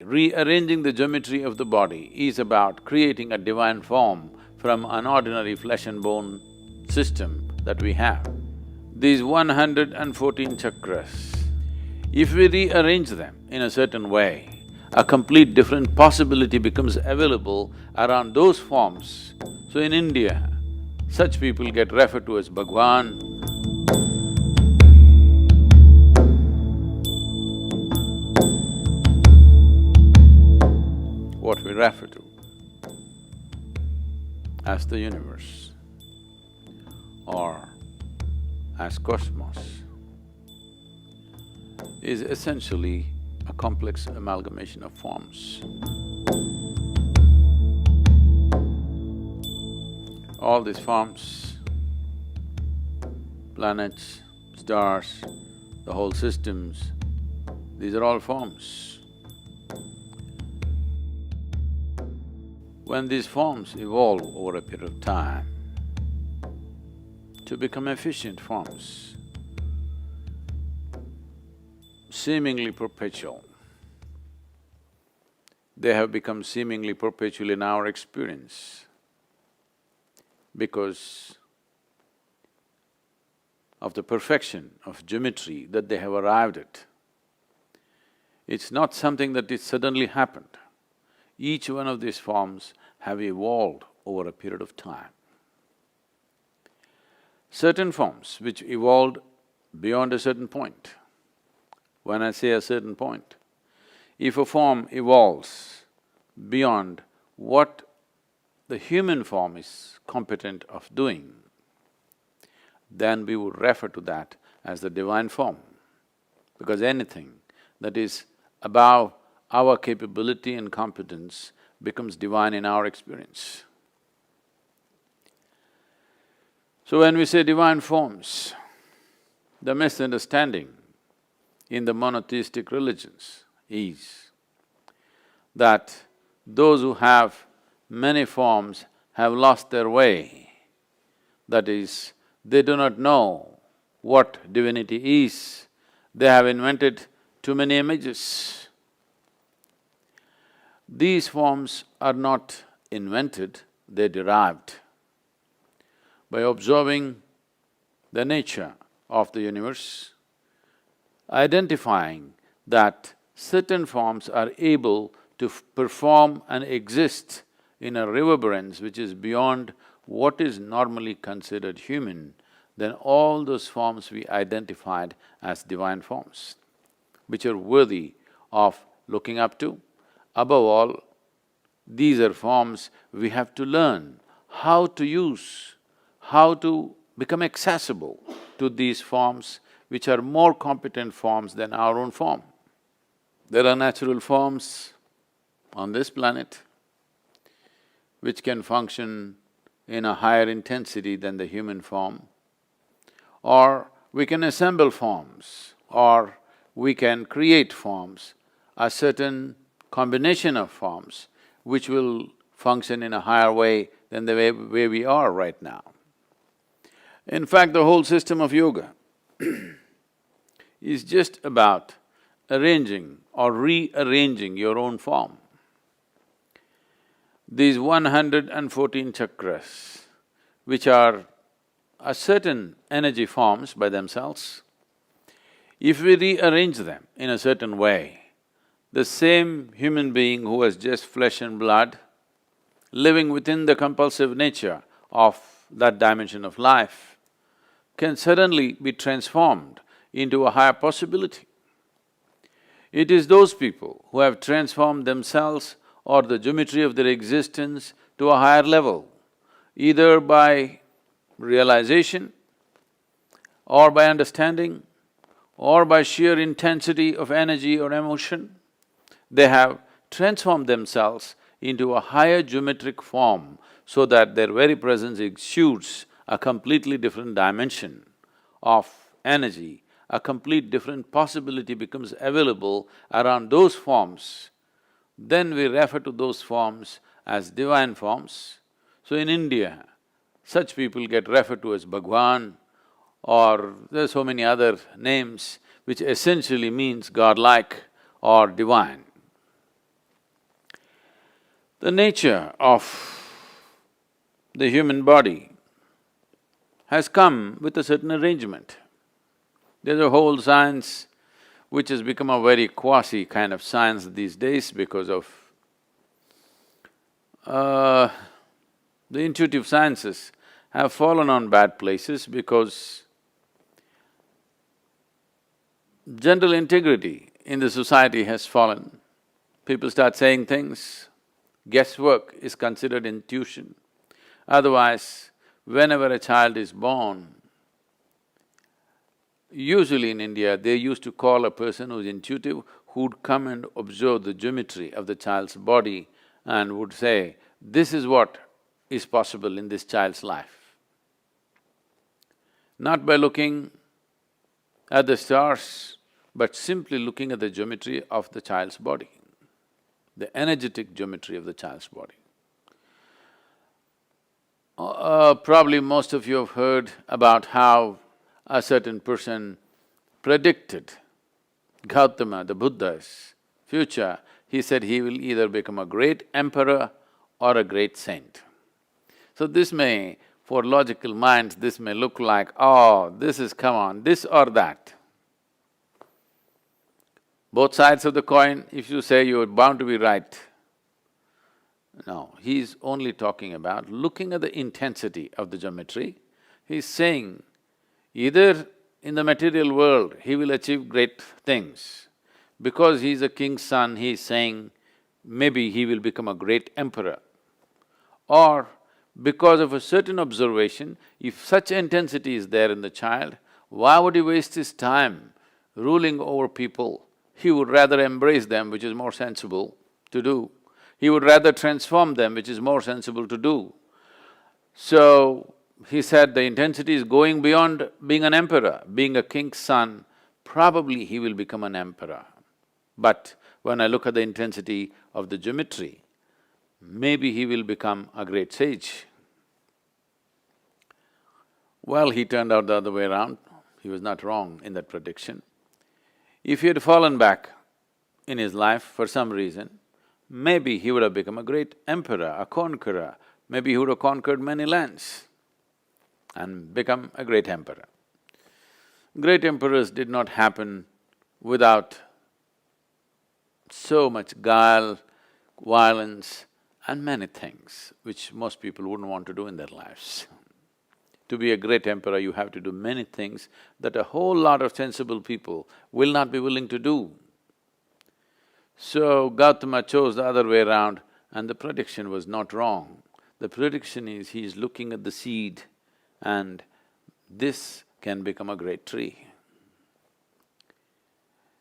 rearranging the geometry of the body is about creating a divine form from an ordinary flesh and bone system that we have. These 114 chakras, if we rearrange them in a certain way, a complete different possibility becomes available around those forms. So in India, such people get referred to as Bhagwan. What we refer to as the universe or as cosmos is essentially a complex amalgamation of forms. All these forms, planets, stars, the whole systems, these are all forms. When these forms evolve over a period of time to become efficient forms, seemingly perpetual, they have become seemingly perpetual in our experience because of the perfection of geometry that they have arrived at. It's not something that it suddenly happened. Each one of these forms have evolved over a period of time. Certain forms which evolved beyond a certain point. When I say a certain point, if a form evolves beyond what the human form is competent of doing, then we would refer to that as the divine form, because anything that is above our capability and competence becomes divine in our experience. So when we say divine forms, the misunderstanding in the monotheistic religions is that those who have many forms have lost their way. That is, they do not know what divinity is, they have invented too many images. These forms are not invented, they're derived. By observing the nature of the universe, identifying that certain forms are able to perform and exist in a reverberance which is beyond what is normally considered human, then all those forms we identified as divine forms, which are worthy of looking up to. Above all, these are forms we have to learn how to use, how to become accessible to these forms which are more competent forms than our own form. There are natural forms on this planet which can function in a higher intensity than the human form, or we can assemble forms, or we can create forms, a certain combination of forms which will function in a higher way than the way we are right now. In fact, the whole system of yoga is just about arranging or rearranging your own form. These 114 chakras, which are a certain energy forms by themselves, if we rearrange them in a certain way, the same human being who has just flesh and blood, living within the compulsive nature of that dimension of life, can suddenly be transformed into a higher possibility. It is those people who have transformed themselves or the geometry of their existence to a higher level, either by realization or by understanding or by sheer intensity of energy or emotion. They have transformed themselves into a higher geometric form so that their very presence exudes a completely different dimension of energy, a complete different possibility becomes available around those forms. Then we refer to those forms as divine forms. So in India, such people get referred to as Bhagwan, or there are so many other names which essentially means godlike or divine. The nature of the human body has come with a certain arrangement. There's a whole science which has become a very quasi kind of science these days because of the intuitive sciences have fallen on bad places because general integrity in the society has fallen. People start saying things, guesswork is considered intuition. Otherwise, whenever a child is born, usually in India, they used to call a person who's intuitive, who'd come and observe the geometry of the child's body and would say, this is what is possible in this child's life. Not by looking at the stars, but simply looking at the geometry of the child's body, the energetic geometry of the child's body. Probably most of you have heard about how a certain person predicted Gautama, the Buddha's future. He said he will either become a great emperor or a great saint. So this may, for logical minds, this may look like, oh, this is, come on, this or that. Both sides of the coin, if you say you're bound to be right. No, he's only talking about looking at the intensity of the geometry. He's saying, either in the material world he will achieve great things. Because he's a king's son, he's saying maybe he will become a great emperor. Or because of a certain observation, if such intensity is there in the child, why would he waste his time ruling over people? He would rather embrace them, which is more sensible to do. He would rather transform them, which is more sensible to do. So, he said the intensity is going beyond being an emperor. Being a king's son, probably he will become an emperor. But when I look at the intensity of the geometry, maybe he will become a great sage. Well, he turned out the other way around. He was not wrong in that prediction. If he had fallen back in his life for some reason, maybe he would have become a great emperor, a conqueror. Maybe he would have conquered many lands and become a great emperor. Great emperors did not happen without so much guile, violence and many things which most people wouldn't want to do in their lives. To be a great emperor, you have to do many things that a whole lot of sensible people will not be willing to do. So Gautama chose the other way around and the prediction was not wrong. The prediction is he is looking at the seed and this can become a great tree.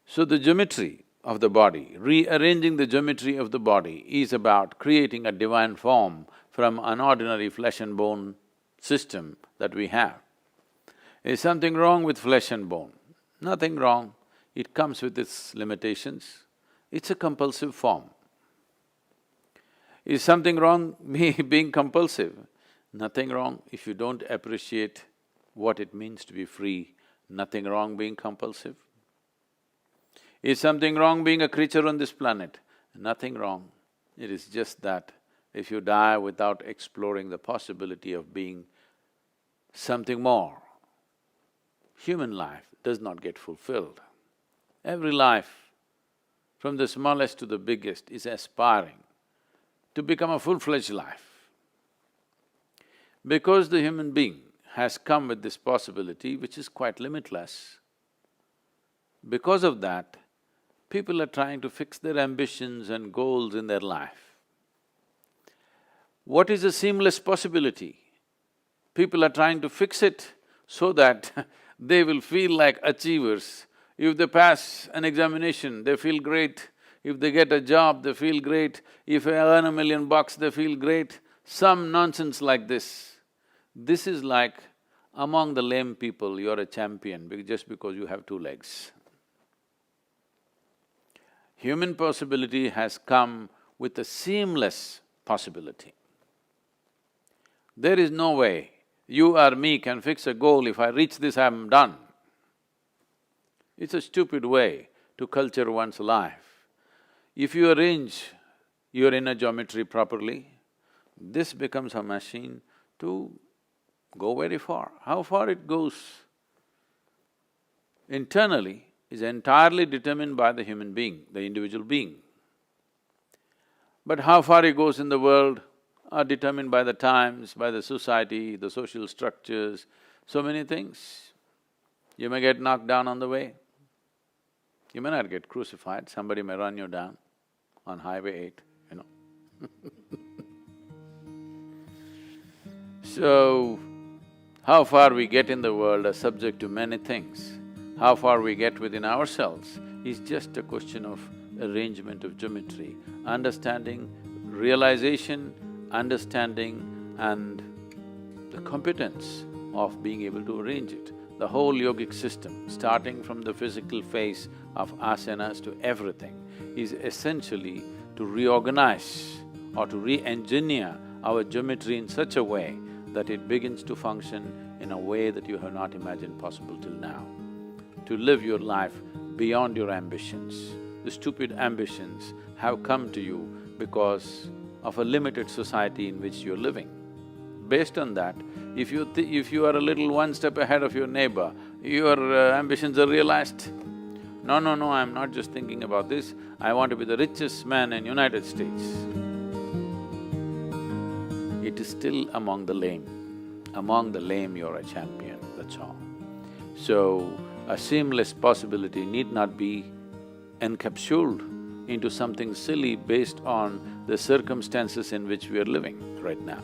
So the geometry of the body, rearranging the geometry of the body is about creating a divine form from an ordinary flesh and bone system that we have. Is something wrong with flesh and bone? Nothing wrong. It comes with its limitations. It's a compulsive form. Is something wrong being compulsive? Nothing wrong if you don't appreciate what it means to be free. Nothing wrong being compulsive. Is something wrong being a creature on this planet? Nothing wrong. It is just that if you die without exploring the possibility of being something more, human life does not get fulfilled. Every life, from the smallest to the biggest, is aspiring to become a full-fledged life. Because the human being has come with this possibility, which is quite limitless, because of that, people are trying to fix their ambitions and goals in their life. What is a seamless possibility? People are trying to fix it so that they will feel like achievers. If they pass an examination, they feel great. If they get a job, they feel great. If they earn $1 million, they feel great. Some nonsense like this. This is like among the lame people, you're a champion just because you have 2 legs. Human possibility has come with a seamless possibility. There is no way you or me can fix a goal, if I reach this, I'm done. It's a stupid way to culture one's life. If you arrange your inner geometry properly, this becomes a machine to go very far. How far it goes internally is entirely determined by the human being, the individual being. But how far it goes in the world are determined by the times, by the society, the social structures, so many things. You may get knocked down on the way. You may not get crucified, somebody may run you down on Highway 8, you know. So, how far we get in the world are subject to many things. How far we get within ourselves is just a question of arrangement of geometry, understanding, realization, understanding and the competence of being able to arrange it. The whole yogic system, starting from the physical phase of asanas to everything, is essentially to reorganize or to re-engineer our geometry in such a way that it begins to function in a way that you have not imagined possible till now. To live your life beyond your ambitions. The stupid ambitions have come to you because of a limited society in which you're living. Based on that, if you are a little one step ahead of your neighbor, your ambitions are realized. No, I'm not just thinking about this, I want to be the richest man in United States. It is still among the lame. Among the lame you're a champion, that's all. So, a seamless possibility need not be encapsulated into something silly based on the circumstances in which we are living right now.